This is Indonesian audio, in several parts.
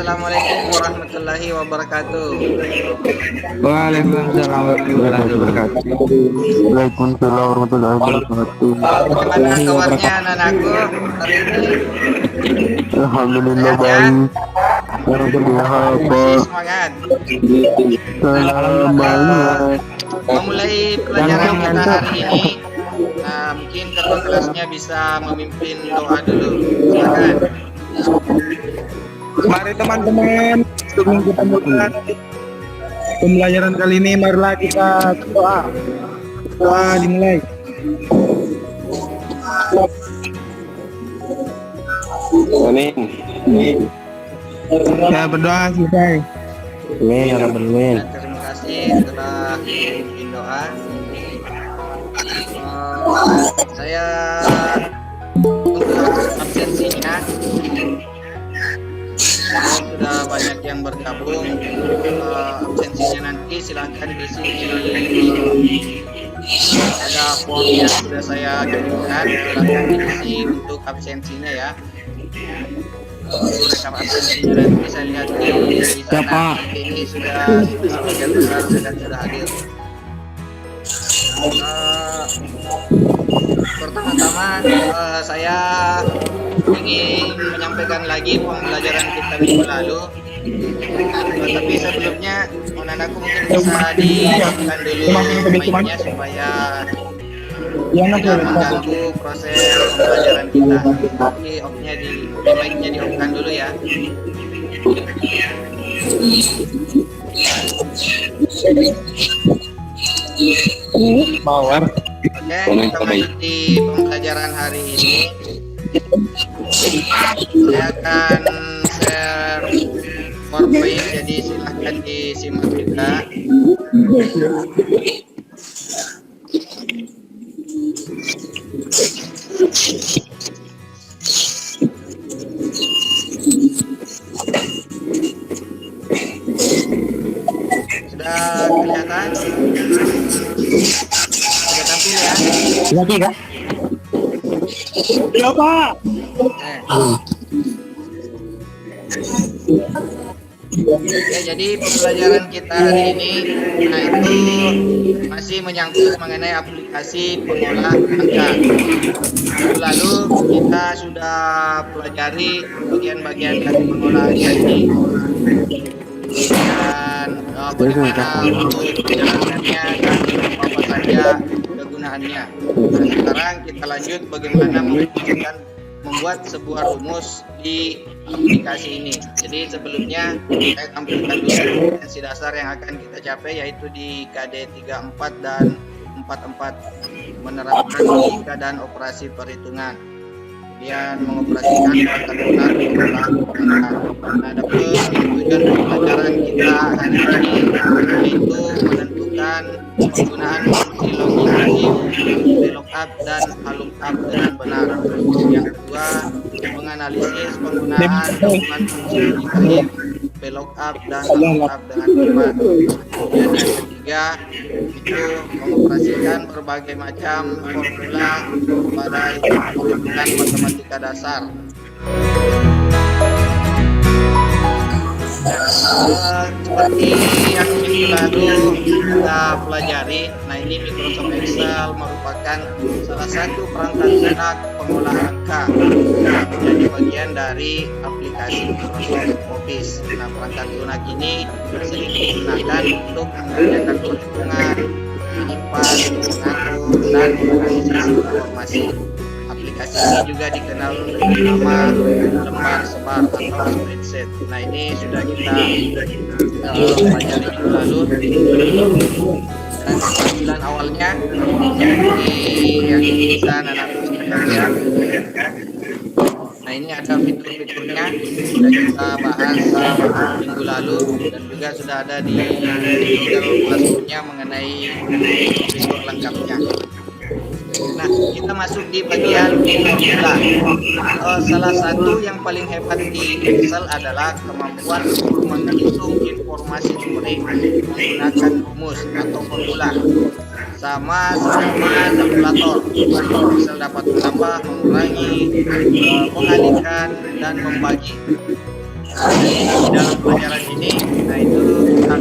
Assalamualaikum warahmatullahi wabarakatuh. Waalaikumsalam warahmatullahi wabarakatuh. Waalaikumsalam warahmatullahi wabarakatuh. Bagaimana kabarnya anak-anakku hari ini? Alhamdulillah Sehat ya? baik. Alhamdulillah Masih Pak. semangat. Selamat. Memulai pelajaran kita hari ini. Nah, mungkin ketua kelasnya bisa memimpin doa dulu. Silakan. Mari teman-teman, sebelum kita mulai pembelajaran kali ini, marilah kita berdoa. Doa dimulai. Amin. Ya, berdoa selesai. Amin ya rabbal alamin. Dan terima kasih telah memimpin doa. Saya untuk absensinya sudah banyak yang bergabung. Absensinya nanti silahkan diisi di ada form yang sudah saya kirimkan, silahkan diisi untuk absensinya ya. Rekam absensinya nanti saya lihat di sana. Ini sudah sebagian besar sudah hadir. Pertama-tama saya ingin menyampaikan lagi pembelajaran kita minggu lalu. Tapi sebelumnya anak-anakku mungkin bisa dihidupkan dulu mic-nya supaya tidak mengganggu proses pembelajaran kita. Jadi off-nya mic-nya di-off-kan dulu ya. Mawar. Oke, kita masuk di pembelajaran hari ini. Saya akan share PowerPoint, jadi silahkan disimak juga. Sudah kelihatan? Sudah tampil ya? Lagi kak? Ya Pak. Ya, jadi pembelajaran kita hari ini, nah itu masih menyangkut mengenai aplikasi pengolah angka. Lalu kita sudah pelajari bagian-bagian dari pengolah angka ini dan bagaimana untuk menjalankannya dan apa saja kegunaannya. Nah, sekarang kita lanjut bagaimana membuat sebuah rumus di aplikasi ini. Jadi sebelumnya saya tampilkan dulu potensi dasar yang akan kita capai, yaitu di KD 34 dan 44 menerapkan logika dan operasi perhitungan, kemudian mengoperasikan perangkat lunak pengolahan angka. Nah, adapun tujuan pembelajaran kita hari ini yaitu menentukan penggunaan fungsi logistik, VLOOKUP dan HLOOKUP dengan benar. Yang kedua, menganalisis penggunaan dokumen fungsi logistik, VLOOKUP dan HLOOKUP dengan tepat. Kemudian yang ketiga itu mengoperasikan berbagai macam formula pada hitungan matematika dasar. Seperti yang minggu lalu kita pelajari, nah ini Microsoft Excel merupakan salah satu perangkat lunak pengolah angka yang menjadi bagian dari aplikasi Microsoft Office. Nah, perangkat lunak ini sering digunakan untuk mengerjakan perhitungan, menyimpan, mengatur, dan menganalisis informasi. Aplikasi ini juga dikenal dengan nama lembar sebar atau spreadsheet. Nah, ini sudah kita pelajari minggu lalu. Dan tampilan awalnya seperti yang bisa anak lihat. Nah, ini ada fitur-fiturnya sudah kita bahas minggu lalu dan juga sudah ada di Google Classroom-nya mengenai fitur lengkapnya. Nah, kita masuk di bagian formula. Salah satu yang paling hebat di Excel adalah kemampuan untuk menghitung informasi numerik menggunakan rumus atau formula. Sama tabulator. Excel dapat menambah, mengurangi, mengalihkan, dan membagi. di dalam pelajaran ini, nah itu akan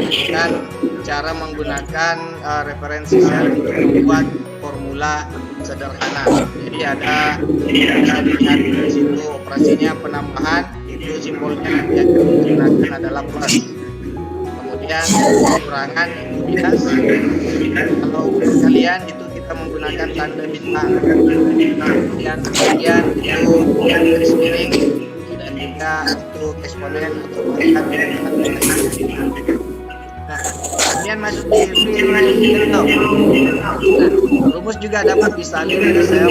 kita cara menggunakan referensi sel untuk membuat formula sederhana. Jadi ada bisa dilihat di situ operasinya penambahan, itu simbolnya nanti akan digunakan adalah plus. Kemudian pengurangan itu minus. Kalau kalian itu kita menggunakan tanda bintang. Kemudian bagian itu garis miring dan juga itu eksponen atau pangkat. Nah, kemudian masuk di fill handle. Nah, rumus juga dapat disalin ke sel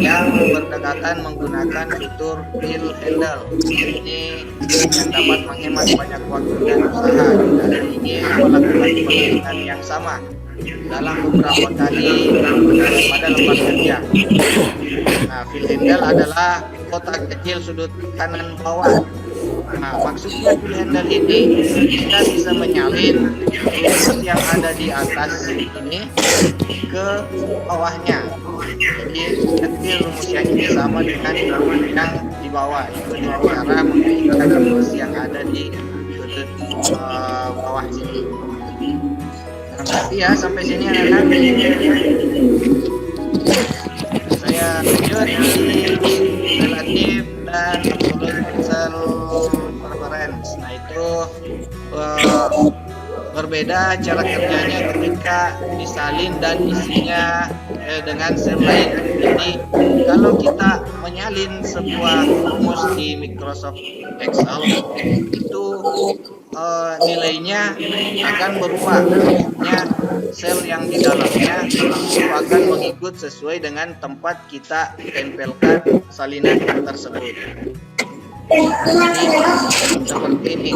yang berdekatan menggunakan fitur fill handle. Ini yang dapat menghemat banyak waktu dan usaha jika ingin melakukan penelitian yang sama dalam beberapa kali pada lembar kerja. Nah, fill handle adalah kotak kecil sudut kanan bawah. Nah, maksudnya fill handle ini kita bisa menyalin rumus yang ada di atas ini ke bawahnya. Jadi nanti rumus yang ini sama dengan yang di bawah. Itu dengan cara mengaitkan rumus yang ada di sudut bawah sini. Nah, berarti ya sampai sini anak-anak. Saya lanjut di relatif dan absolute pixel preference. Nah itu berbeda cara kerjanya ketika disalin dan isinya dengan sel lain. Jadi kalau kita menyalin sebuah rumus di Microsoft Excel itu nilainya akan berubah. Maksudnya sel yang di dalamnya itu akan mengikut sesuai dengan tempat kita tempelkan salinan tersebut. Jadi seperti ini.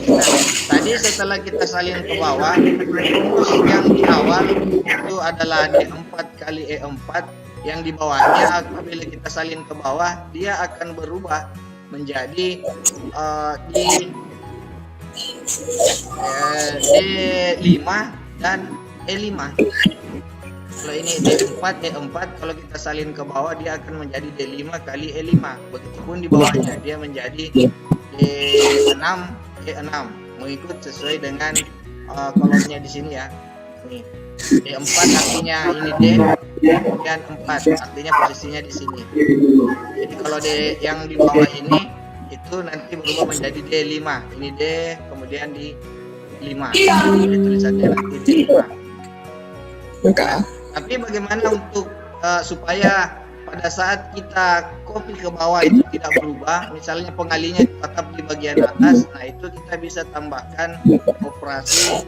Nah, tadi setelah kita salin ke bawah, rumus yang di awal itu adalah D4 kali E4. Yang di bawahnya apabila kita salin ke bawah, dia akan berubah menjadi D5 dan E5. Kalau ini D4, E4, kalau kita salin ke bawah dia akan menjadi D5 kali E5. Begitupun di bawahnya dia menjadi D6, E6. Mengikut sesuai dengan kolomnya di sini ya. Nih. D4 artinya ini D, kemudian 4 artinya posisinya di sini. Jadi kalau D yang di bawah ini itu nanti berubah menjadi D5. Ini D, kemudian di 5. Jadi tulisannya nanti D5. Tapi bagaimana untuk supaya pada saat kita copy ke bawah itu tidak berubah, misalnya pengalinya tetap di bagian atas, nah itu kita bisa tambahkan operasi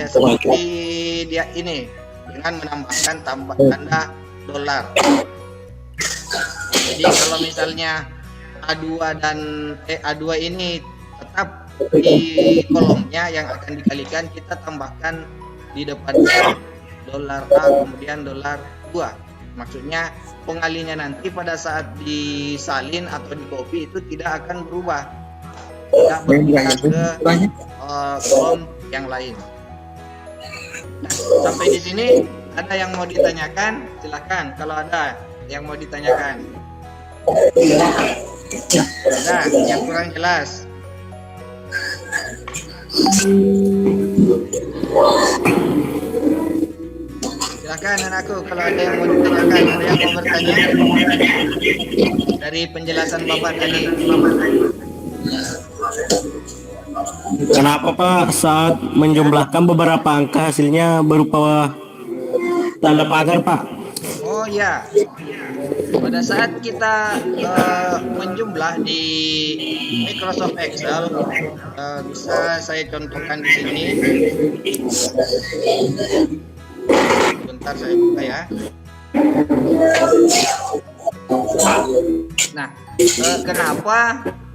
seperti dia ini dengan menambahkan tanda dolar. Jadi kalau misalnya A2 dan A2 ini tetap di kolomnya yang akan dikalikan, kita tambahkan di depannya dolar A kemudian dolar 2. Maksudnya pengalinya nanti pada saat disalin atau di copy itu tidak akan berubah, tidak berpindah ke kolom yang lain. Nah, sampai di sini ada yang mau ditanyakan? Silakan kalau ada yang mau ditanyakan. Nah, yang kurang jelas. Silakan anakku kalau ada yang mau ditanyakan, ada yang mau bertanya dari penjelasan Bapak tadi. Kenapa Pak saat menjumlahkan beberapa angka hasilnya berupa tanda pagar Pak? Oh ya, pada saat kita menjumlah di Microsoft Excel, bisa saya contohkan di sini. Bentar saya buka ya. Nah, kenapa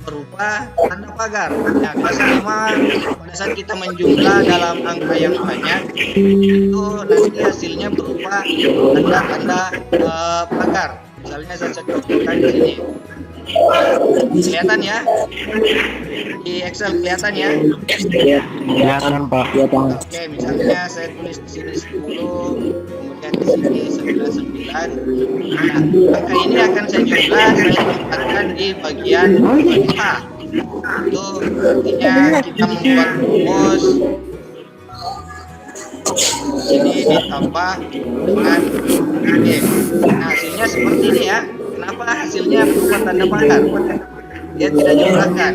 berupa tanda pagar? Nah, biasanya pada saat kita menjumlah dalam angka yang banyak, itu nanti hasilnya berupa tanda-tanda pagar. Misalnya saya contohkan di sini. Kelihatan ya? Di Excel kelihatan ya? Kelihatan Pak. Oke, misalnya saya tulis di sini 10, kemudian di sini 99. Nah, angka ini akan saya jumlah, saya tempatkan di bagian A. Itu artinya kita membuat rumus ini ditambah dengan D. Nah, hasilnya seperti ini ya. Kenapa hasilnya berupa tanda pangkat? Dia tidak jumlahkan.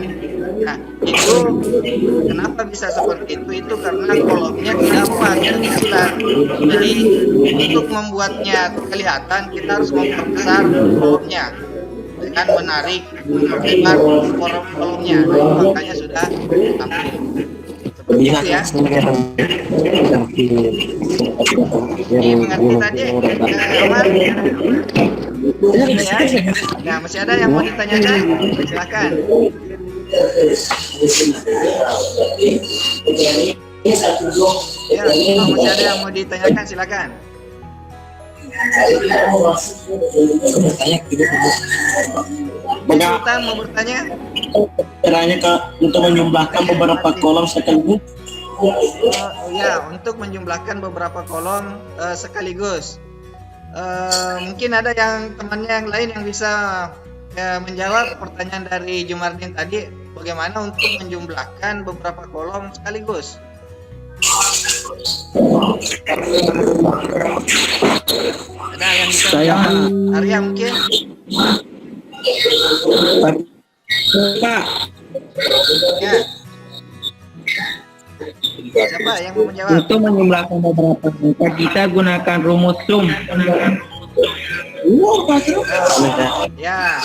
Nah, itu kenapa bisa seperti itu? Itu karena kolomnya tidak terkecilan. Jadi untuk membuatnya kelihatan, kita harus memperbesar kolomnya dengan menarik memperlebar kolomnya. Nah, itu makanya sudah tampil. Seperti itu ya. Ini mengerti tadi, Omar? Ya. Nah, masih ada yang mau ditanyakan? Silakan. Ya, masih ada yang mau ditanyakan, silakan. Sultan mau bertanya? Caranya Kak untuk menjumlahkan beberapa kolom sekaligus. Ya, untuk menjumlahkan beberapa kolom sekaligus. Mungkin ada yang temannya yang lain yang bisa menjawab pertanyaan dari Jumardin tadi, bagaimana untuk menjumlahkan beberapa kolom sekaligus? Ada yang bisa menjawab? Arya mungkin? Pak, Ya. Siapa yang mau menjawab? untuk menjumlahkan beberapa angka kita gunakan rumus sum. Ya,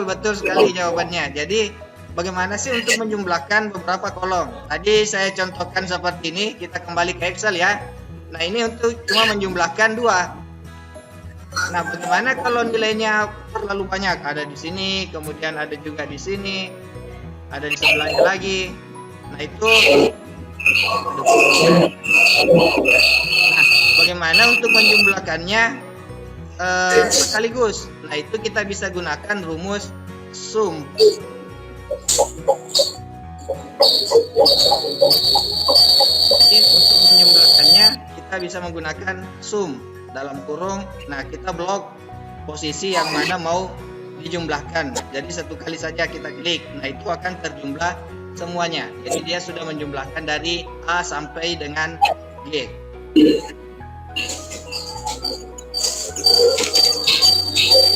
betul sekali jawabannya. Jadi, bagaimana sih untuk menjumlahkan beberapa kolom? Tadi saya contohkan seperti ini, kita kembali ke Excel ya. Nah, ini untuk cuma menjumlahkan 2. Nah, bagaimana kalau nilainya terlalu banyak? Ada di sini, kemudian ada juga di sini, ada di sebelahnya lagi. Nah, itu nah, bagaimana untuk menjumlahkannya sekaligus? Nah, itu kita bisa gunakan rumus sum. Jadi untuk menjumlahkannya kita bisa menggunakan sum dalam kurung. Nah, kita blok posisi yang mana mau dijumlahkan. Jadi satu kali saja kita klik. Nah, itu akan terjumlah semuanya. Jadi dia sudah menjumlahkan dari A sampai dengan G.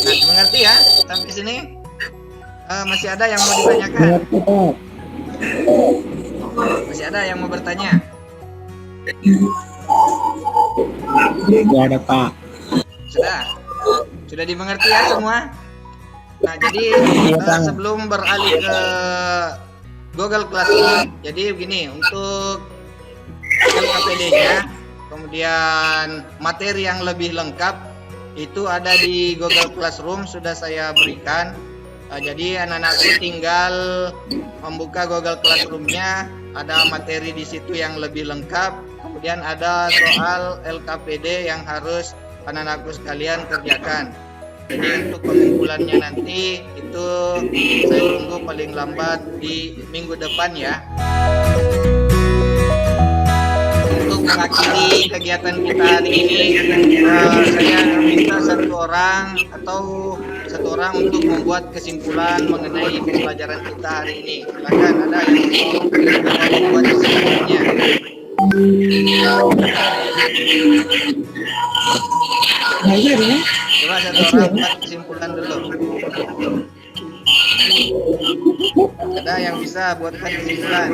Nah, mengerti ya sampai sini? Masih ada yang mau ditanyakan? Masih ada yang mau bertanya? Tidak ada Pak. Sudah dimengerti ya semua? Nah, jadi sebelum beralih ke Google Classroom, jadi begini, untuk LKPD-nya, kemudian materi yang lebih lengkap itu ada di Google Classroom, sudah saya berikan. Jadi anak-anakku tinggal membuka Google Classroom-nya, ada materi di situ yang lebih lengkap. Kemudian ada soal LKPD yang harus anak-anakku sekalian kerjakan. Jadi untuk pengumpulannya nanti itu saya tunggu paling lambat di minggu depan ya. Untuk mengakhiri kegiatan kita hari ini, saya minta satu orang untuk membuat kesimpulan mengenai pembelajaran kita hari ini. Silakan, ada yang mau membuat kesimpulannya. Coba satu orang buat kesimpulan dulu. Ada yang bisa buatkan kesimpulan?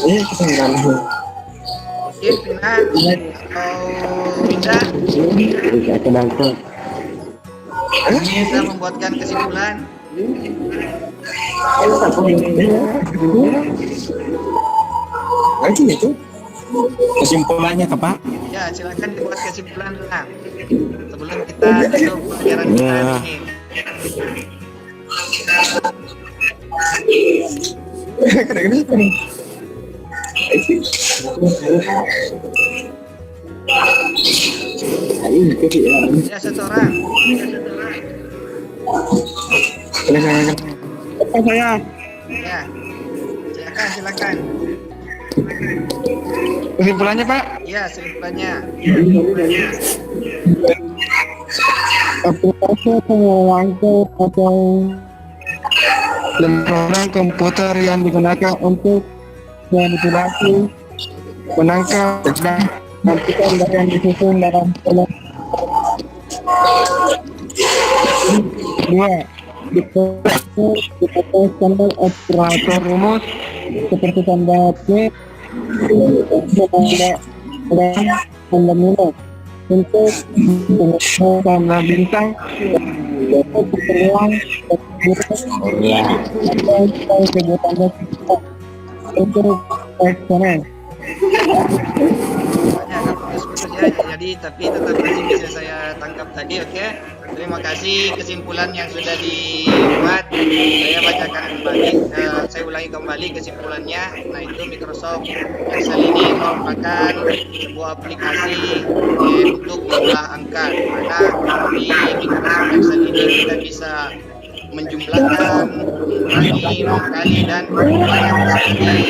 Mungkin Vina atau Winda bisa membuatkan kesimpulan? Kesimpulannya Kak Pak? Ya, silakan dibuat kesimpulan dulu nah, sebelum kita masuk pelajaran kita hari ini. Ya, satu orang. Apa saya? Ya, silakan. Kesimpulannya Pak? Ya, kesimpulannya. Aplikasi pengulangan atau program komputer yang digunakan untuk manipulasi, menangkap, dan menentukan data yang disusun dalam film. 2. Dipakai standar operator rumus seperti standar C, standar minus untuk tanda bintang untuk keperluan sebutan untuk eksponen. Agak putus-putus ya, jadi tapi tetap masih bisa saya tangkap tadi, oke? Terima kasih kesimpulan yang sudah dibuat. Saya bacakan kembali, saya ulangi kembali kesimpulannya. Nah, itu Microsoft Excel ini merupakan sebuah aplikasi untuk mengolah angka, di mana di Microsoft Excel ini kita bisa menjumlahkan, mengurangi, mengkali, dan banyak sekali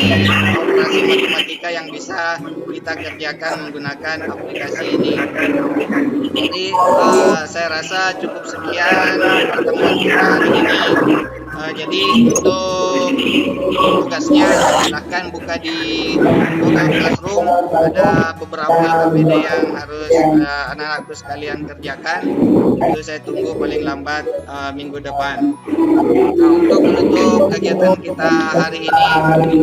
operasi matematika yang bisa kita kerjakan menggunakan aplikasi ini. Jadi saya rasa cukup sekian pertemuan kita hari ini. Jadi untuk tugasnya silahkan buka di Google Classroom, ada beberapa KPD yang harus anak-anakku sekalian kerjakan. Itu saya tunggu paling lambat minggu depan. Nah, untuk menutup kegiatan kita hari ini,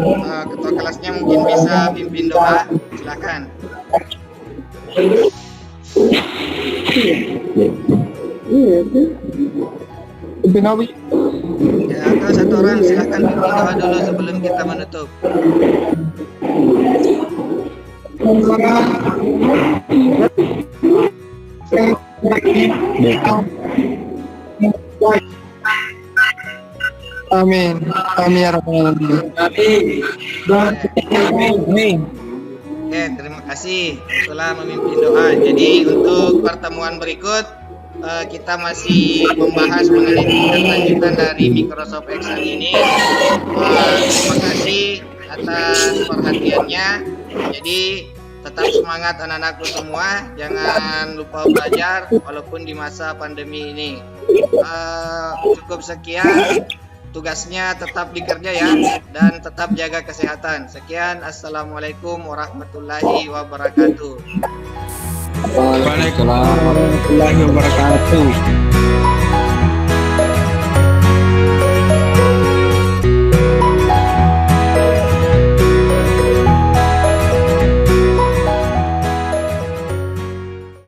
ketua kelasnya mungkin bisa pimpin doa, silakan. Ya, atau satu orang silakan pimpin doa dulu sebelum kita menutup. Amin. Amin ya rabbal alamin. Amin. Oke, terima kasih telah memimpin doa. Jadi untuk pertemuan berikut kita masih membahas mengenai kelanjutan dari Microsoft Excel ini. Terima kasih atas perhatiannya. Jadi tetap semangat anak-anakku semua, jangan lupa belajar walaupun di masa pandemi ini. Cukup sekian, tugasnya tetap dikerja ya, dan tetap jaga kesehatan. Sekian, assalamualaikum warahmatullahi wabarakatuh. Waalaikumsalam warahmatullahi wabarakatuh.